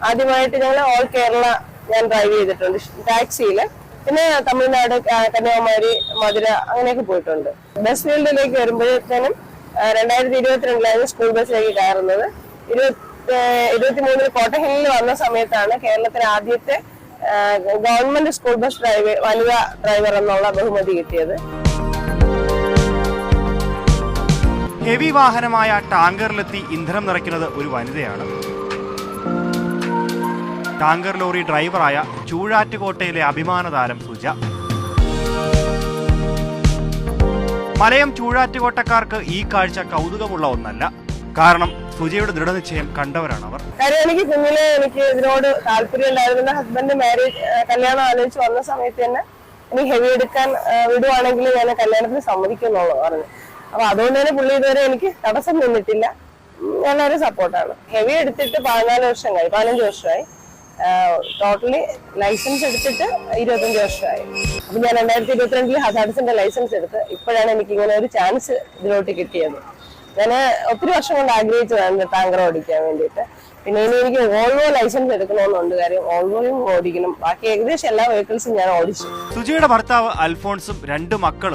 ആദ്യമായിട്ട് ഞങ്ങൾ ഓൾ കേരള ഞാൻ ഡ്രൈവ് ചെയ്തിട്ടുണ്ട് ടാക്സിയില്. പിന്നെ തമിഴ്നാട്, കന്യാകുമാരി, മധുര അങ്ങനെയൊക്കെ പോയിട്ടുണ്ട്. ബസ് ഫീൽഡിലേക്ക് വരുമ്പോഴത്തേനും 2022 സ്കൂൾ ബസ്സിലേക്ക് കയറുന്നത്. 23 കോട്ടഹില്ലിൽ വന്ന സമയത്താണ് കേരളത്തിലെ ആദ്യത്തെ ഗവൺമെന്റ് സ്കൂൾ ബസ് വനിതാ ഡ്രൈവർ എന്നുള്ള ബഹുമതി കിട്ടിയത്. ഹെവി വാഹനമായ ടാങ്കറിലെത്തി ഇന്ധനം നിറയ്ക്കുന്നത് ഒരു വനിതയാണ്. ടാങ്കർ ലോറി ഡ്രൈവറായ ചൂഴാറ്റുകോട്ടയിലെ അഭിമാന താരം സുജ. മലയം ചൂഴാറ്റുകോട്ടക്കാർക്ക് ഈ കാഴ്ച കൗതുകമുള്ള ഒന്നല്ല. കാരണം സുജയുടെ ദൃഢനിശ്ചയം കണ്ടവരാണ് അവർ. കാര്യം എനിക്ക് കുഞ്ഞിലെ ഇതിനോട് താല്പര്യം ഉണ്ടായിരുന്നു. എന്റെ ഹസ്ബൻഡ് കല്യാണം ആലോചിച്ച് വന്ന സമയത്ത് തന്നെ എനിക്ക് ഹെവി എടുക്കാൻ വിടുവാണെങ്കിൽ ഞാൻ കല്യാണത്തിന് സമ്മതിക്കുന്നുള്ളൂ പറഞ്ഞു. അപ്പൊ അതുകൊണ്ട് തന്നെ പുള്ളി ഇതുവരെ എനിക്ക് തടസ്സം നിന്നിട്ടില്ല. വളരെ സപ്പോർട്ടാണ്. ഹെവി എടുത്തിട്ട് 15 വർഷമായി. ടോട്ടലി ലൈസൻസ് എടുത്തിട്ട് 25 വർഷമായി. അപ്പൊ ഞാൻ 2022 ഹസാർഡ്സിന്റെ ലൈസൻസ് എടുത്ത് ഇപ്പോഴാണ് എനിക്ക് ഇങ്ങനെ ഒരു ചാൻസ് ഇതിലോട്ട് കിട്ടിയത്. ഞാൻ ഒത്തിരി വർഷം കൊണ്ട് ആഗ്രഹിച്ചതാണ് ടാങ്കർ ഓടിക്കാൻ വേണ്ടിയിട്ട്. പിന്നെ ഇനി എനിക്ക് ഓൾവോ ലൈസൻസ് എടുക്കണമെന്നുണ്ട്. കാര്യം ഓൾവോയും ഓടിക്കണം. ബാക്കി ഏകദേശം എല്ലാ വെഹിക്കിൾസും ഞാൻ ഓടിച്ചു. സുജയുടെ ഭർത്താവ് അൽഫോൺസും 2 മക്കളും